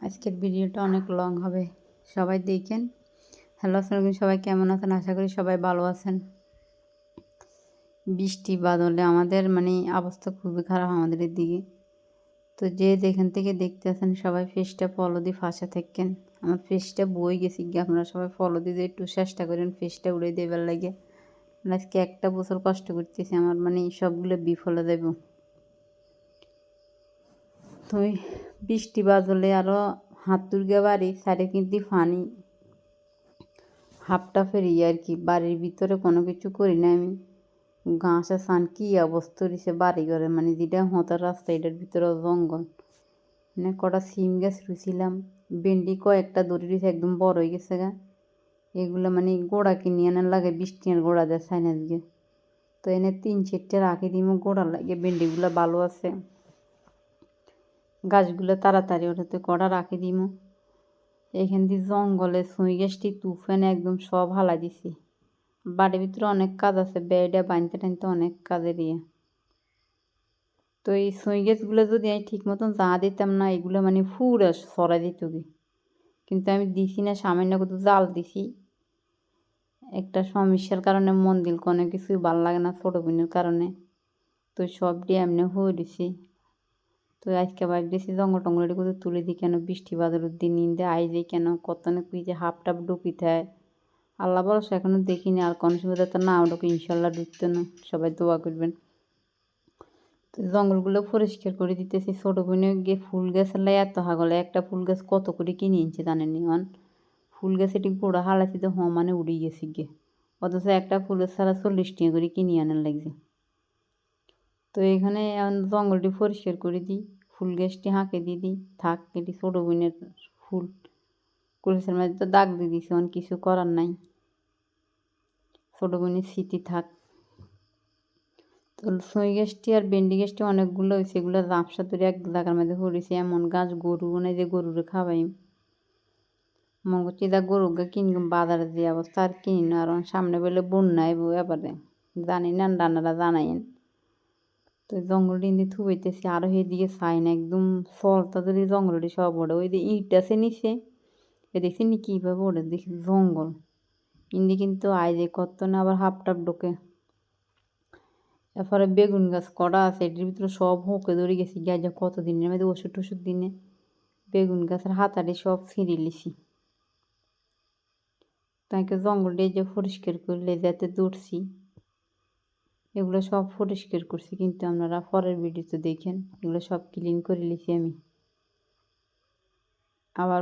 আজকের ভিডিওটা অনেক লং হবে, সবাই দেখেন। হ্যালো আসসালামু আলাইকুম, সবাই কেমন আছেন? আশা করি সবাই ভালো আছেন। বৃষ্টি বাদলে আমাদের অবস্থা খুবই খারাপ আমাদের এদিকে। তো যে যেখান থেকে দেখতে আছেন সবাই ফেসটা ফলো দিয়ে ফাঁসা থাকেন। আমার ফেসটা বই গেছি গিয়ে, আপনারা সবাই ফলো দিয়ে একটু চেষ্টা করেন ফেসটা উড়ে দেবার লাগে। আজকে একটা বছর কষ্ট করতেছি, আমার সবগুলো বিফলে দেব। তো বৃষ্টি বাদলে আরও হাত তুলগে বাড়ি সাইডে কিন্তু ফানি হাফটা ফেরি আর কি। বাড়ির ভিতরে কোনো কিছু করি না আমি। ঘাসে সান কি অবস্থা দিছে বাড়ি ঘরে, যেটা হতার রাস্তা এটার ভিতরে জঙ্গল। কটা সিম গাছ রুছিলাম, ভেন্ডি কয়েকটা দড়ি রয়েছে একদম বড় হয়ে গেছে গা। এগুলো গোড়া কিনে আনার লাগে, বৃষ্টি আর গোড়া দেয় সাইনাস গে। তো এনে 3-4টা রাখি দিব গোড়া লাগে, ভেন্ডিগুলো ভালো আছে, গাছগুলো তাড়াতাড়ি ওঠাতে কটা রাখি দিব। এখান দিয়ে জঙ্গলে ছুঁই গাছটি তুফানে একদম সব হালা দিছি। বাড়ির ভিতরে অনেক কাজ আছে, বেড়া বানতে টানতে অনেক কাজের ইয়ে। তো এই ছুঁই গাছগুলো যদি আমি ঠিক মতন যা দিতাম না, এগুলো ফুরা সরাই দিত কি, কিন্তু আমি দিছি না, সামান্য কত জাল দিছি। একটা সমস্যার কারণে মন দিল কোনো কিছুই ভাল লাগে না, ছোটো বোনের কারণে। তো সব দিয়ে এমনি হয়ে দিছি। তো আজকে ভাবতেছি জঙ্গল টঙ্গল এটা কোথাও তুলে দিই কেন, বৃষ্টি বাদলের দিন নিন্দে আই যাই কেন, কত না কুই যে হাফ টাপ ডুকিতে হয়। আল্লাহ ভরসা এখনও দেখিনি, আর কোনো সুবিধা তো না ওটাকে ইনশাল্লাহ ঢুকতে না। সবাই দোয়া করবেন। তো জঙ্গলগুলো পরিষ্কার করে দিতেছি। ছোটো বোনে গিয়ে ফুল গাছের লাই এত হাগলে, একটা ফুল গাছ কত করে কিনে এনেছে জানেনি। ফুল গাছ এটি গোড়া হালাইছি তো উড়ে গেছি গিয়ে, অথচ একটা ফুল গাছ ছাড়া 40 টাকা করে কিনে আনার লাগছে। তো এখানে জঙ্গলটি পরিষ্কার করে দিই, ফুল গাছটি হাঁকে দিয়ে দিই থাক। এটি ছোটো বোনের ফুল, কলসের মাঝে তো দাগ দিয়ে দিছি, কিছু করার নাই, ছোটো বোনের স্মৃতি থাক। তো ছুঁই গাছটি আর ভেন্ডি গাছটি অনেকগুলো হয়েছে, এগুলো রাপসা তৈরি এক জায়গার মধ্যে পড়েছে। এমন গাছ গরু নেই যে গরুরে খাওয়াই, মনে করছি দা গরুকে কিনলাম বাজারে যে অবস্থা, আর কিনি না। আর সামনে বলে বন্যায় এবারে জানি না, রান্নারা জানাইন। তো জঙ্গলটি ইন্দি থুবাইতেছি, আরও সেদিকে চাই না, একদম ফলটা যদি জঙ্গলটি সব ওঠে। ওই যে ইট আছে নিচে, এ দেখছি নি কীভাবে ওঠে, দেখি জঙ্গল ইন্দি কিন্তু আয় যে কত না আবার হাফ টাপ ঢোকে। এরপরে বেগুন গাছ কটা আছে, এটির ভিতরে সব হোকে ধরে গেছি গিয়ে, যা কত দিনের মধ্যে ওষুধ টষুধ দিনে বেগুন গাছের হাতাটি সব ছিঁড়ে লিছি। তাকে জঙ্গলটি যে পরিষ্কার করলে যাতে দৌড়ছি, এগুলো সব পরিষ্কার করছি, কিন্তু আপনারা পরের ভিডিওতে দেখেন এগুলো সব ক্লিন করে লিছি আমি। আবার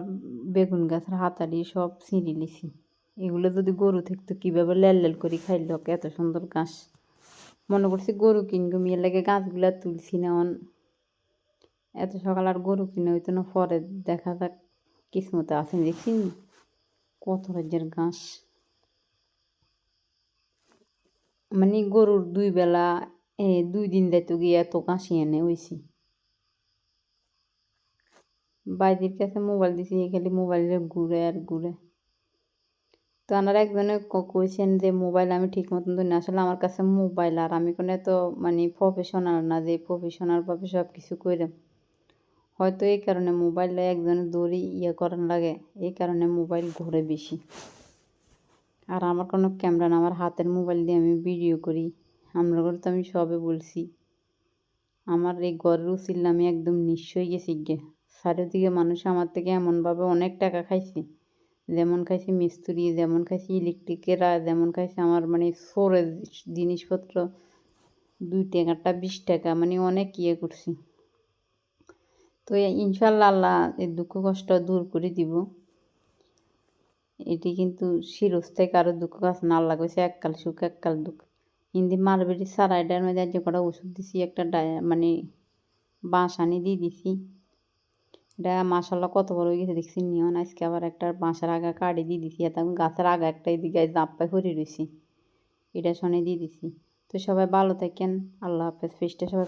বেগুন গাছের হাতাটি সব ছিঁড়ে লিছি। এগুলো যদি গরু থাকতো কীভাবে লেল লেল করে খাইল, এত সুন্দর গাছ। মনে করছি গরু কিনবো, মেয়ের লাগে গাছগুলা তুলছি না। এত সকাল আর গরু কিনে হইতো না, পরে দেখা যাক কিসমতে আসেন। দেখছি কত রাজ্যের গাছ, গরুর 2 বেলা 2 দিন যাইতো গিয়ে এত ঘাসি এনে হয়েছি। বাইরের কাছে মোবাইল দিছি, খালি মোবাইলে ঘুরে আর ঘুরে। তো আপনারা একজনে কইছেন যে মোবাইল আমি ঠিক মতন ধরি না। আসলে আমার কাছে মোবাইল, আর আমি কোনো এত প্রফেশনাল না যে প্রফেশনালভাবে সব কিছু করে। হয়তো এই কারণে মোবাইলে একজনে দৌড়ি করার লাগে, এই কারণে মোবাইল ঘুরে বেশি। আর আমার কোনো ক্যামেরা না, আমার হাতের মোবাইল দিয়ে আমি ভিডিও করি। আমরা তো আমি সবে বলছি, আমার এই ঘরের উচিল্লা আমি একদম নিঃস্ব হয়ে গেছি গে। চারিদিকে মানুষ আমার থেকে এমনভাবে অনেক টাকা খাইছে, যেমন খাইছে মিস্ত্রি, যেমন খাইছে ইলেকট্রিকেরা, যেমন খাইছে আমার সোরের জিনিসপত্র। 2 টাকাটা 20 টাকা অনেক করছি। তো ইনশাল্লাহ আল্লাহ এই দুঃখ কষ্ট দূর করে দিব। এটি কিন্তু চিরস্থায়ী, কারো দুঃখ কষ্ট না। আল্লাহ কইছে এককাল সুখ এককাল দুঃখ। হিন্দি মারবেটি সারাইডার মধ্যে যে কটা ওষুধ দিছি, একটা বাঁশ আনি দিয়ে দিছি। এটা মাশাল্লাহ কত বড় হয়ে গেছে দেখছি নিয়ন। আজকে আবার একটা বাঁশের আগা কাটি দিয়ে দিছি, তখন গাছের আগা একটা এদিকে জাপ্পায় হরে রয়েছি, এটা শনে দিয়ে দিছি। তো সবাই ভালো থাকেন, আল্লাহ হাফেজ। ফেসটা সবাই